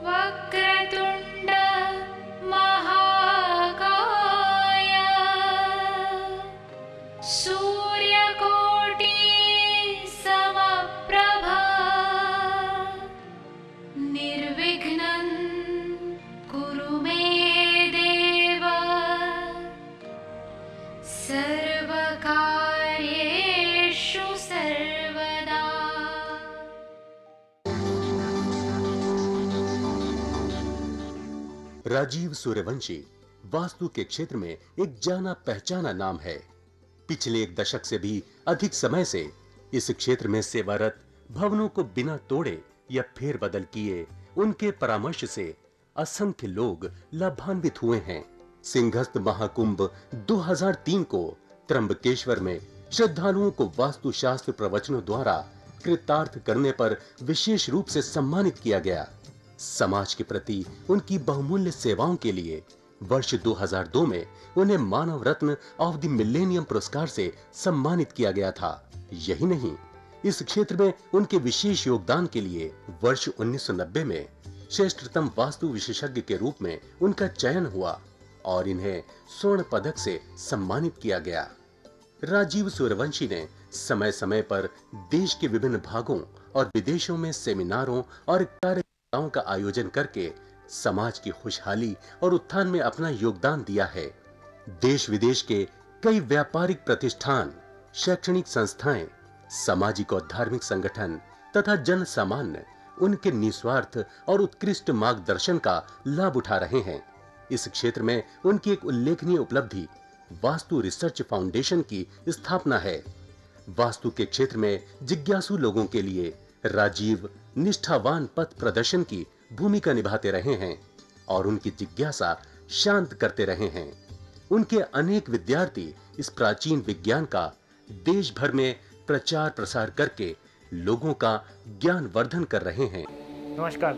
वक्रतुण्ड महाकाय सूर्यकोटि समप्रभा निर्विघ्नं कुरु मे देव सर्वकार्येषु सर्वदा। राजीव सूर्यवंशी वास्तु के क्षेत्र में एक जाना पहचाना नाम है। पिछले एक दशक से भी अधिक समय से इस क्षेत्र में सेवारत, भवनों को बिना तोड़े या फेरबदल किए उनके परामर्श से असंख्य लोग लाभान्वित हुए हैं। सिंहस्थ महाकुंभ 2003 को त्र्यंबकेश्वर में श्रद्धालुओं को वास्तुशास्त्र प्रवचनों द्वारा कृतार्थ करने पर विशेष रूप से सम्मानित किया गया। समाज के प्रति उनकी बहुमूल्य सेवाओं के लिए वर्ष 2002 में उन्हें मानव रत्न ऑफ द मिलेनियम पुरस्कार से सम्मानित किया गया था। यही नहीं, इस क्षेत्र में उनके विशेष योगदान के लिए वर्ष 1990 में श्रेष्ठतम वास्तु विशेषज्ञ के रूप में उनका चयन हुआ और इन्हें स्वर्ण पदक से सम्मानित किया गया। राजीव सूर्यवंशी ने समय समय पर देश के विभिन्न भागों और विदेशों में सेमिनारों और कार्यक्रमों का आयोजन करके समाज की खुशहाली और उत्थान में अपना योगदान दिया है। देश विदेश के कई व्यापारिक प्रतिष्ठान, शैक्षणिक संस्थाएं, सामाजिक और धार्मिक संगठन तथा जन सामान्य उनके निस्वार्थ और उत्कृष्ट मार्गदर्शन का लाभ उठा रहे हैं। इस क्षेत्र में उनकी एक उल्लेखनीय उपलब्धि वास्तु रिसर्च फाउंडेशन की स्थापना है। वास्तु के क्षेत्र में जिज्ञासु लोगों के लिए राजीव निष्ठावान पथ प्रदर्शन की भूमिका निभाते रहे हैं और उनकी जिज्ञासा शांत करते रहे हैं। उनके अनेक विद्यार्थी इस प्राचीन विज्ञान का देश भर में प्रचार प्रसार करके लोगों का ज्ञान वर्धन कर रहे हैं। नमस्कार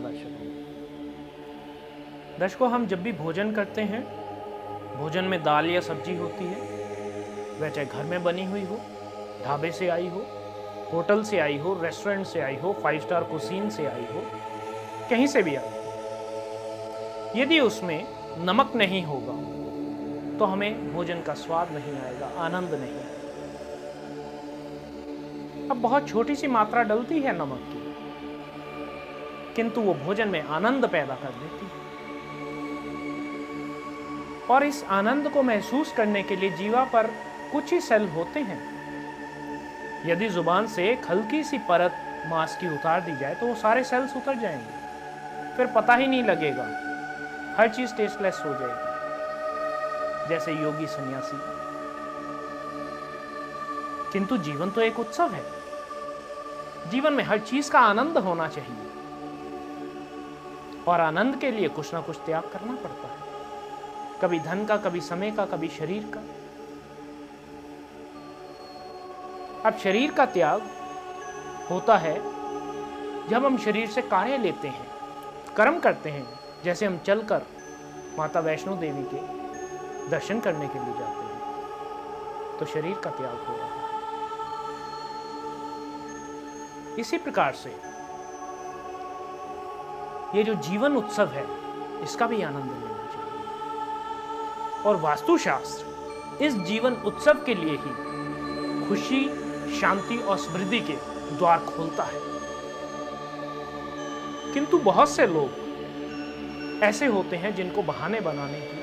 दर्शकों, हम जब भी भोजन करते हैं, भोजन में दाल या सब्जी होती है, वह चाहे घर में बनी हुई हो, ढाबे से आई हो, होटल से आई हो, रेस्टोरेंट से आई हो, 5 स्टार कुसीन से आई हो, कहीं से भी आई हो, यदि उसमें नमक नहीं होगा तो हमें भोजन का स्वाद नहीं आएगा, आनंद नहीं। अब बहुत छोटी सी मात्रा डलती है नमक की, किंतु वो भोजन में आनंद पैदा कर देती है। और इस आनंद को महसूस करने के लिए जीवा पर कुछ ही सेल होते हैं। यदि जुबान से एक हल्की सी परत मांस की उतार दी जाए तो वो सारे सेल्स उतर जाएंगे, फिर पता ही नहीं लगेगा, हर चीज टेस्टलेस हो जाएगी, जैसे योगी सन्यासी। किंतु जीवन तो एक उत्सव है। जीवन में हर चीज का आनंद होना चाहिए और आनंद के लिए कुछ ना कुछ त्याग करना पड़ता है, कभी धन का, कभी समय का, कभी शरीर का। अब शरीर का त्याग होता है जब हम शरीर से कार्य लेते हैं, कर्म करते हैं, जैसे हम चलकर माता वैष्णो देवी के दर्शन करने के लिए जाते हैं, तो शरीर का त्याग हो रहा है। इसी प्रकार से ये जो जीवन उत्सव है, इसका भी आनंद लेना चाहिए। और वास्तुशास्त्र इस जीवन उत्सव के लिए ही खुशी, शांति और समृद्धि के द्वार खोलता है। किंतु बहुत से लोग ऐसे होते हैं जिनको बहाने बनाने की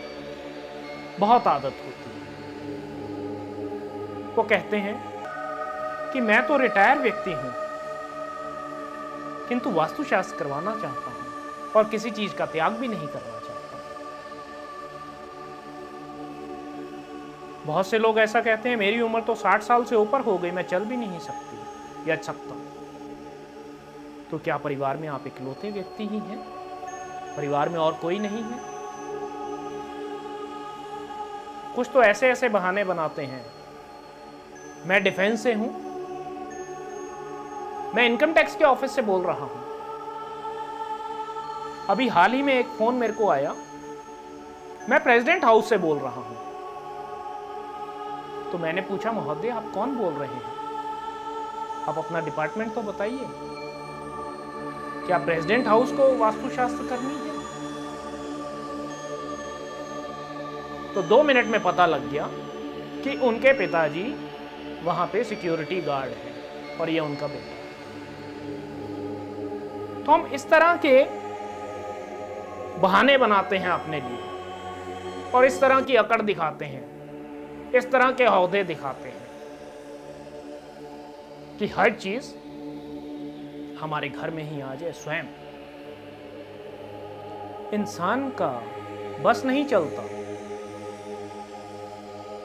बहुत आदत होती है। वो कहते हैं कि मैं तो रिटायर व्यक्ति हूं, किंतु वास्तुशास्त्र करवाना चाहता हूं और किसी चीज का त्याग भी नहीं करना चाहता। बहुत से लोग ऐसा कहते हैं, मेरी उम्र तो 60 साल से ऊपर हो गई, मैं चल भी नहीं सकती या सकता। तो क्या परिवार में आप इकलौते व्यक्ति ही हैं? परिवार में और कोई नहीं है? कुछ तो ऐसे ऐसे बहाने बनाते हैं, मैं डिफेंस से हूं, मैं इनकम टैक्स के ऑफिस से बोल रहा हूं। अभी हाल ही में एक फोन मेरे को आया, मैं प्रेसिडेंट हाउस से बोल रहा हूं। तो मैंने पूछा, महोदय आप कौन बोल रहे हैं, आप अपना डिपार्टमेंट तो बताइए। क्या प्रेसिडेंट हाउस को वास्तुशास्त्र करनी है? तो 2 मिनट में पता लग गया कि उनके पिताजी वहां पे सिक्योरिटी गार्ड है और ये उनका बेटा है। तो हम इस तरह के बहाने बनाते हैं अपने लिए और इस तरह की अकड़ दिखाते हैं, इस तरह के औहदे दिखाते हैं कि हर चीज हमारे घर में ही आ जाए। स्वयं इंसान का बस नहीं चलता,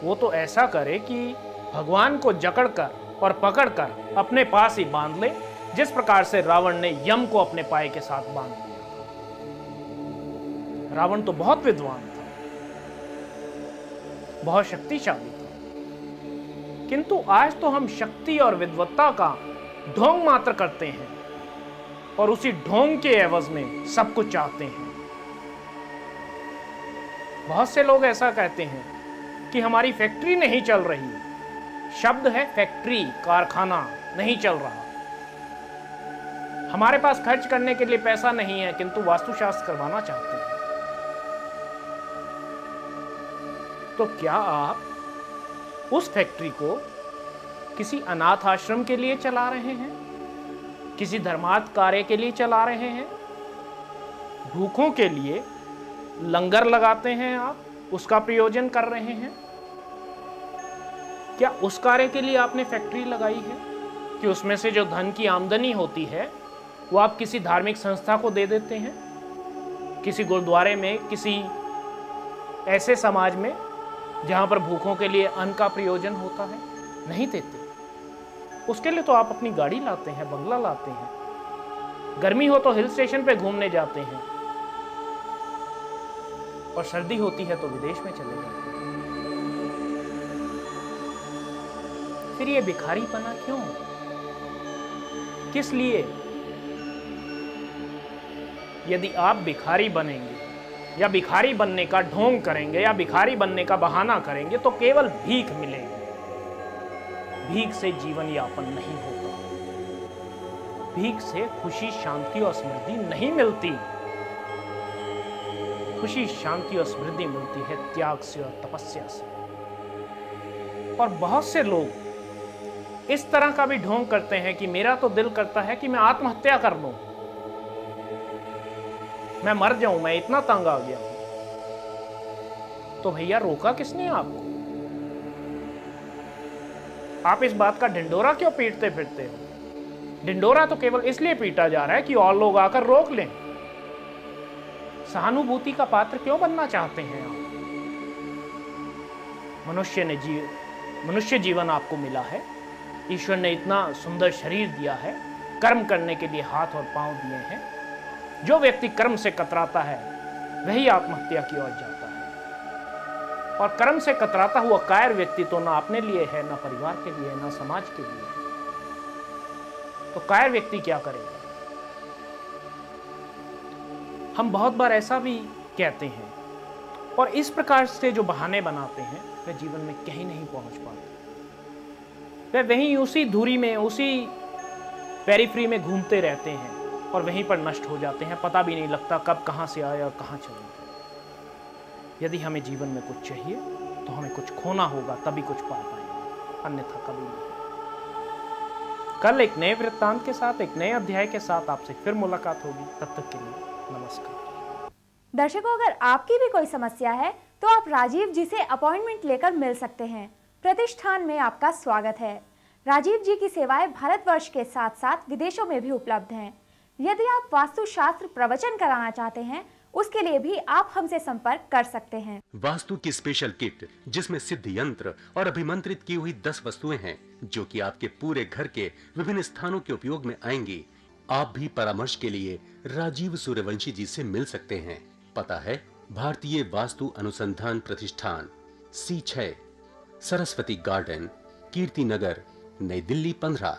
वो तो ऐसा करे कि भगवान को जकड़कर और पकड़कर अपने पास ही बांध ले, जिस प्रकार से रावण ने यम को अपने पाए के साथ बांध लिया। रावण तो बहुत विद्वान था, बहुत शक्तिशाली था, किंतु आज तो हम शक्ति और विद्वत्ता का ढोंग मात्र करते हैं और उसी ढोंग के एवज में सब कुछ चाहते हैं। बहुत से लोग ऐसा कहते हैं कि हमारी फैक्ट्री नहीं चल रही। शब्द है फैक्ट्री, कारखाना नहीं चल रहा। हमारे पास खर्च करने के लिए पैसा नहीं है, किंतु वास्तुशास्त्र करवाना चाहते हैं। तो क्या आप उस फैक्ट्री को किसी अनाथ आश्रम के लिए चला रहे हैं, किसी धर्मार्थ कार्य के लिए चला रहे हैं, भूखों के लिए लंगर लगाते हैं, आप उसका प्रयोजन कर रहे हैं? क्या उस कार्य के लिए आपने फैक्ट्री लगाई है कि उसमें से जो धन की आमदनी होती है वो आप किसी धार्मिक संस्था को दे देते हैं, किसी गुरुद्वारे में, किसी ऐसे समाज में जहां पर भूखों के लिए अन्न का प्रयोजन होता है? नहीं देते। उसके लिए तो आप अपनी गाड़ी लाते हैं, बंगला लाते हैं, गर्मी हो तो हिल स्टेशन पे घूमने जाते हैं और सर्दी होती है तो विदेश में चले जाते हैं। फिर ये भिखारीपना क्यों? किस लिए? यदि आप भिखारी बनेंगे या भिखारी बनने का ढोंग करेंगे या भिखारी बनने का बहाना करेंगे तो केवल भीख मिलेगी। भीख से जीवन यापन नहीं होता। भीख से खुशी, शांति और समृद्धि नहीं मिलती। खुशी, शांति और समृद्धि मिलती है त्याग से और तपस्या से। और बहुत से लोग इस तरह का भी ढोंग करते हैं कि मेरा तो दिल करता है कि मैं आत्महत्या कर लूं, मैं मर जाऊं, मैं इतना तंग आ गया हूं। तो भैया रोका किसने आपको? आप इस बात का ढिंडोरा क्यों पीटते फिरते हो? ढिंडोरा तो केवल इसलिए पीटा जा रहा है कि और लोग आकर रोक लें। सहानुभूति का पात्र क्यों बनना चाहते हैं आप? मनुष्य जीवन आपको मिला है, ईश्वर ने इतना सुंदर शरीर दिया है, कर्म करने के लिए हाथ और पांव दिए हैं। जो व्यक्ति कर्म से कतराता है वही आत्महत्या की ओर जाता है, और कर्म से कतराता हुआ कायर व्यक्ति तो ना अपने लिए है, ना परिवार के लिए, ना समाज के लिए। तो कायर व्यक्ति क्या करेगा? हम बहुत बार ऐसा भी कहते हैं और इस प्रकार से जो बहाने बनाते हैं वे जीवन में कहीं नहीं पहुंच पाते। वे वहीं उसी धुरी में, उसी पेरिफेरी में घूमते रहते हैं और वहीं पर नष्ट हो जाते हैं। पता भी नहीं लगता कब कहां से आए और कहां चले गए। यदि हमें जीवन में कुछ चाहिए तो हमें कुछ खोना होगा, तभी कुछ पा पाएंगे, अन्यथा कभी नहीं। कल एक नए वृत्तांत के साथ, एक नए अध्याय के साथ आपसे फिर मुलाकात होगी। तब तक के लिए नमस्कार। दर्शकों, अगर आपकी भी कोई समस्या है तो आप राजीव जी से अपॉइंटमेंट लेकर मिल सकते हैं। प्रतिष्ठान में आपका स्वागत है। राजीव जी की सेवाएं भारतवर्ष के साथ साथ विदेशों में भी उपलब्ध हैं। यदि आप वास्तुशास्त्र प्रवचन कराना चाहते हैं, उसके लिए भी आप हमसे संपर्क कर सकते हैं। वास्तु की स्पेशल किट, जिसमें सिद्ध यंत्र और अभिमंत्रित की हुई 10 वस्तुएं हैं, जो कि आपके पूरे घर के विभिन्न स्थानों के उपयोग में आएंगी। आप भी परामर्श के लिए राजीव सूर्यवंशी जी से मिल सकते हैं। पता है भारतीय वास्तु अनुसंधान प्रतिष्ठान, C6, सरस्वती गार्डन, कीर्ति नगर, नई दिल्ली 15।